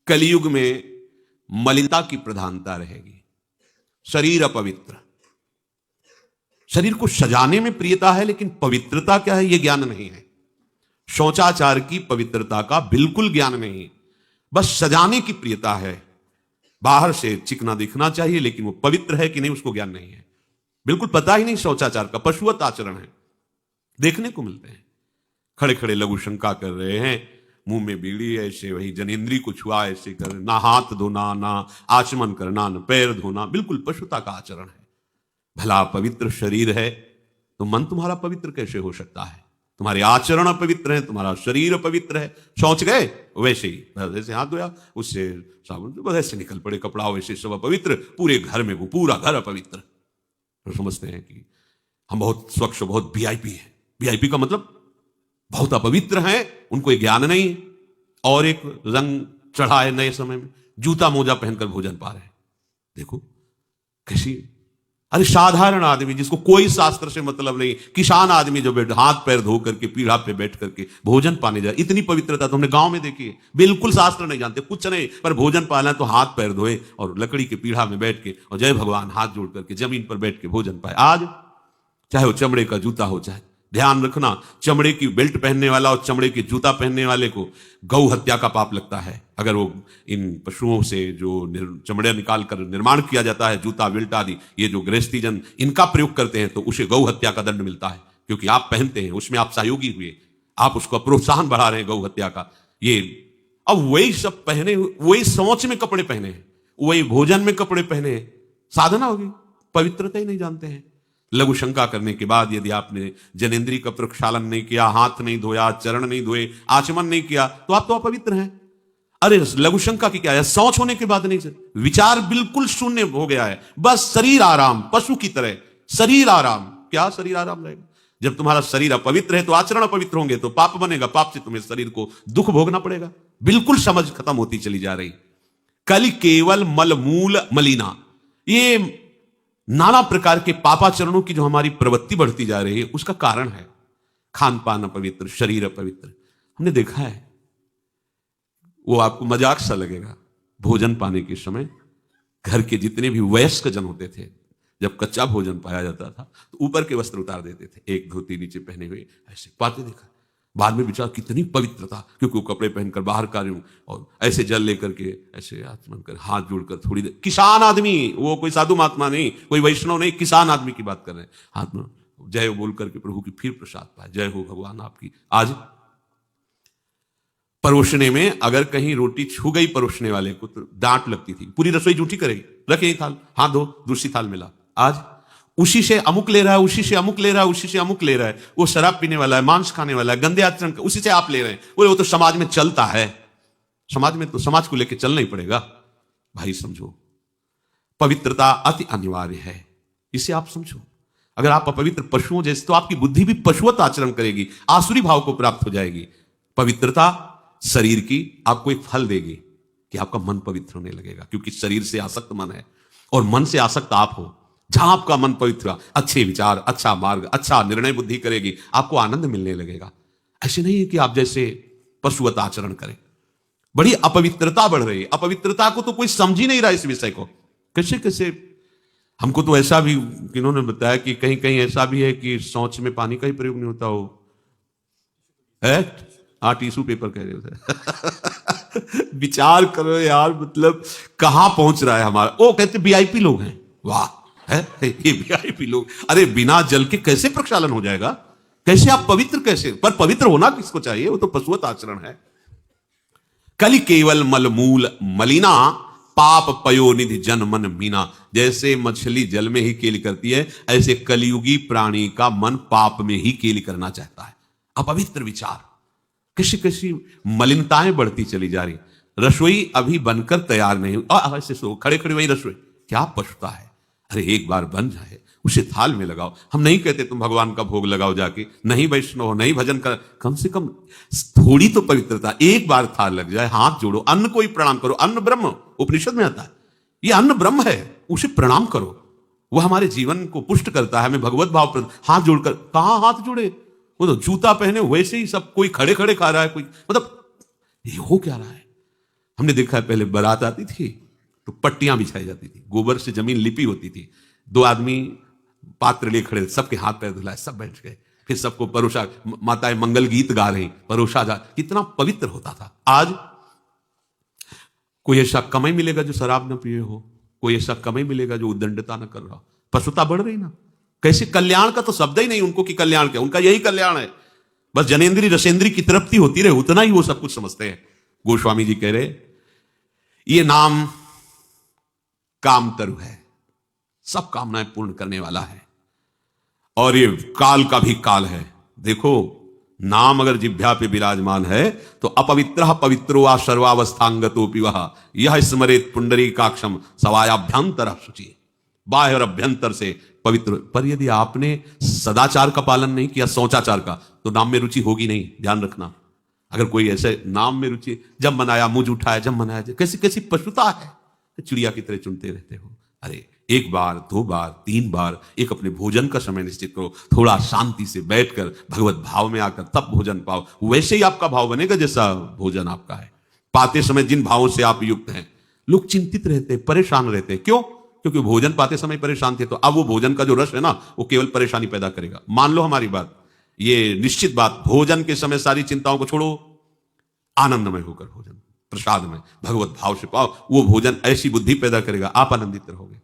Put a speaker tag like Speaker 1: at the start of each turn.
Speaker 1: कलयुग में मलिनता की प्रधानता रहेगी। शरीर अपवित्र, शरीर को सजाने में प्रियता है, लेकिन पवित्रता क्या है यह ज्ञान नहीं है। शौचाचार की पवित्रता का बिल्कुल ज्ञान नहीं, बस सजाने की प्रियता है। बाहर से चिकना दिखना चाहिए, लेकिन वो पवित्र है कि नहीं उसको ज्ञान नहीं है। बिल्कुल पता ही नहीं शौचाचार का, पशुवत आचरण है। देखने को मिलते हैं खड़े खड़े लघु शंका कर रहे हैं, मुंह में बीड़ी ऐसे, वही जनेन्द्री को छुआ ऐसे कर, ना हाथ धोना, ना आचमन करना, ना पैर धोना, बिल्कुल पशुता का आचरण है। भला पवित्र शरीर है तो मन तुम्हारा पवित्र कैसे हो सकता है? तुम्हारे आचरण अपवित्र है, तुम्हारा शरीर अपवित्र है। शौच गए वैसे ही, जैसे हाथ धोया उससे साबुन बस ऐसे निकल पड़े, कपड़ा वैसे सब अपवित्र, पूरे घर में वो पूरा घर अपवित्र। तो समझते हैं कि हम बहुत स्वच्छ, बहुत वीआईपी है। वीआईपी का मतलब बहुत अपवित्र हैं, उनको ये ज्ञान नहीं है। और एक रंग चढ़ा है नए समय में, जूता मोजा पहनकर भोजन पा रहे हैं। देखो कैसी, अरे साधारण आदमी जिसको कोई शास्त्र से मतलब नहीं, किसान आदमी जो हाथ पैर धो करके पीढ़ा पे बैठ करके भोजन पाने जाए, इतनी पवित्रता तो हमने गांव में देखी है। बिल्कुल शास्त्र नहीं जानते, कुछ नहीं, पर भोजन पाना तो हाथ पैर धोए और लकड़ी के पीढ़ा में बैठ के और जय भगवान हाथ जोड़ करके जमीन पर बैठ के भोजन पाए। आज चाहे वो चमड़े का जूता हो, चाहे ध्यान रखना, चमड़े की बेल्ट पहनने वाला और चमड़े के जूता पहनने वाले को गौ हत्या का पाप लगता है। अगर वो इन पशुओं से जो चमड़े निकाल कर निर्माण किया जाता है, जूता बेल्ट आदि, ये जो गृहस्थी जन इनका प्रयोग करते हैं, तो उसे गौ हत्या का दंड मिलता है। क्योंकि आप पहनते हैं, उसमें आप सहयोगी हुए, आप उसको प्रोत्साहन बढ़ा रहे हैं गौ हत्या का। ये अब वही सब पहने, वही सोच में कपड़े पहने हैं, वही भोजन में कपड़े पहने हैं, साधना होगी, पवित्रता ही नहीं जानते हैं। लघु शंका करने के बाद यदि आपने जनेन्द्री का प्रक्षालन नहीं किया, हाथ नहीं धोया, चरण नहीं धोए, आचमन नहीं किया, तो आप तो अपवित्र हैं। अरे लघु शंका की क्या है, शौच होने के बाद नहीं से विचार बिल्कुल शून्य हो गया है, बस शरीर आराम, पशु की तरह शरीर आराम। क्या शरीर आराम रहेगा? जब तुम्हारा शरीर अपवित्र है तो आचरण अपवित्र होंगे, तो पाप बनेगा, पाप से तुम्हें शरीर को दुख भोगना पड़ेगा। बिल्कुल समझ खत्म होती चली जा रही। कल केवल मलमूल मलिना, ये नाना प्रकार के पापाचरणों की जो हमारी प्रवृत्ति बढ़ती जा रही है, उसका कारण है खान पान अपवित्र, शरीर अपवित्र। हमने देखा है, वो आपको मजाक सा लगेगा, भोजन पाने के समय घर के जितने भी वयस्क जन होते थे, जब कच्चा भोजन पाया जाता था तो ऊपर के वस्त्र उतार देते थे, एक धोती नीचे पहने हुए ऐसे पाते देखा। बाद में विचार कितनी पवित्रता, क्योंकि वो कपड़े पहनकर बाहर का रहे और ऐसे जल लेकर के ऐसे आचमन कर हाथ जोड़कर थोड़ी देर, किसान आदमी, वो कोई साधु महात्मा नहीं, कोई वैष्णव नहीं, किसान आदमी की बात कर रहे हैं। हाथ में जय बोल करके प्रभु की फिर प्रसाद पाए, जय हो भगवान आपकी। आज परोसने में अगर कहीं रोटी छू गई परोसने वाले को तो डांट लगती थी, पूरी रसोई जूठी करेगी, रखे थाल, हाथ धो, दूसरी थाल मिला। आज उसी से अमुक ले रहा है, उसी से अमुक ले रहा है, उसी से अमुक ले रहा है, वो शराब पीने वाला है, मांस खाने वाला है, गंदे आचरण, उसी से आप ले रहे हैं। वो तो समाज में चलता है, समाज में तो समाज को लेकर चलना ही पड़ेगा। भाई समझो, पवित्रता अति अनिवार्य है, इसे आप समझो। अगर आप अपवित्र पशुओं जैसे, तो आपकी बुद्धि भी पशुवत आचरण करेगी, आसुरी भाव को प्राप्त हो जाएगी। पवित्रता शरीर की आपको एक फल देगी कि आपका मन पवित्र होने लगेगा, क्योंकि शरीर से आसक्त मन है और मन से आसक्त आप हो। जहां आपका मन पवित्र, अच्छे विचार, अच्छा मार्ग, अच्छा निर्णय बुद्धि करेगी, आपको आनंद मिलने लगेगा। ऐसे नहीं है कि आप जैसे पशुवत आचरण करें। बड़ी अपवित्रता बढ़ रही है, अपवित्रता को तो कोई समझ ही नहीं रहा इस विषय को। कैसे कैसे, हमको तो ऐसा भी किन्होंने बताया कि कहीं कहीं ऐसा भी है कि शौच में पानी का ही प्रयोग नहीं होता हो, टिश्यू पेपर कह रहे थे। विचार करो यार, मतलब कहां पहुंच रहा है हमारा। वो कहते वीआईपी लोग हैं, वाह है ये वीआईपी लोग। अरे बिना जल के कैसे प्रक्षालन हो जाएगा? कैसे आप पवित्र, कैसे? पर पवित्र होना किसको चाहिए? वो तो पशुवत आचरण है। कलि केवल मलमूल मलिना, पाप पयोनिधि जन मन मीना। जैसे मछली जल में ही केली करती है, ऐसे कलियुगी प्राणी का मन पाप में ही केली करना चाहता है। अपवित्र विचार, कैसी कैसी मलिनताएं बढ़ती चली जा रही। रसोई अभी बनकर तैयार नहीं, ऐसे सो खड़े खड़े वही रसोई, क्या पछता है? अरे एक बार बन जाए, उसे थाल में लगाओ। हम नहीं कहते तुम भगवान का भोग लगाओ जाके, नहीं वैष्णव हो, नहीं भजन कर, कम से कम थोड़ी तो पवित्रता। एक बार थाल लग जाए, हाथ जोड़ो, अन्न को ही प्रणाम करो। अन्न ब्रह्म, उपनिषद में आता है, ये अन्न ब्रह्म है, उसे प्रणाम करो। वह हमारे जीवन को पुष्ट करता है, हमें भगवत भाव। हाथ जोड़कर, कहां हाथ जोड़े? वो तो जूता पहने वैसे ही सब, कोई खड़े खड़े खा रहा है, कोई मतलब ये हो क्या रहा है? हमने देखा है पहले बारात आती थी तो पट्टियां बिछाई जाती थी, गोबर से जमीन लिपी होती थी, दो आदमी पात्र लिए खड़े, सबके हाथ पैर धुलाए, सब बैठ गए, फिर सबको परोसा, माताएं मंगल गीत गा रही, परोसा जा, कितना पवित्र होता था। आज कोई ऐसा कमाई मिलेगा जो शराब न पिए हो, कोई ऐसा कमाई मिलेगा जो उद्दंडता न कर रहा, पशुता बढ़ रही ना। कैसे कल्याण का तो शब्द ही नहीं उनको कि कल्याण क्या, उनका यही कल्याण है, बस जनेन्द्री रसेंद्री की तृप्ति होती रहे, उतना ही वो सब कुछ समझते हैं। गोस्वामी जी कह रहे ये नाम कामतरु है, सब कामनाएं पूर्ण करने वाला है, और ये काल का भी काल है। देखो नाम अगर जिह्वा पे विराजमान है तो अपवित्र पवित्रो वा सर्वावस्थांगतोपि वह यह स्मरेत पुंडरीकाक्षम सवायाभ्यंतर शुचि, बाह्य और अभ्यंतर से पवित्र। पर यदि आपने सदाचार का पालन नहीं किया, शौचाचार का, तो नाम में रुचि होगी नहीं, ध्यान रखना। अगर कोई ऐसे नाम में रुचि, जब मनाया मुझ उठाया, जब मनाया, कैसी कैसी पशुता है, चिड़िया की तरह चुनते रहते हो। अरे एक बार, दो बार, तीन बार एक अपने भोजन का समय निश्चित करो, थोड़ा शांति से बैठकर भगवत भाव में आकर तब भोजन पाओ, वैसे ही आपका भाव बनेगा जैसा भोजन आपका है। पाते समय जिन भावों से आप युक्त हैं, लोग चिंतित रहते, परेशान रहते, क्यों? क्योंकि भोजन पाते समय परेशान थे, तो अब वो भोजन का जो रस है ना, वो केवल परेशानी पैदा करेगा। मान लो हमारी बात, ये निश्चित बात, भोजन के समय सारी चिंताओं को छोड़ो, आनंदमय होकर भोजन, प्रसाद में भगवत भाव से पाओ, वो भोजन ऐसी बुद्धि पैदा करेगा, आप आनंदित रहोगे।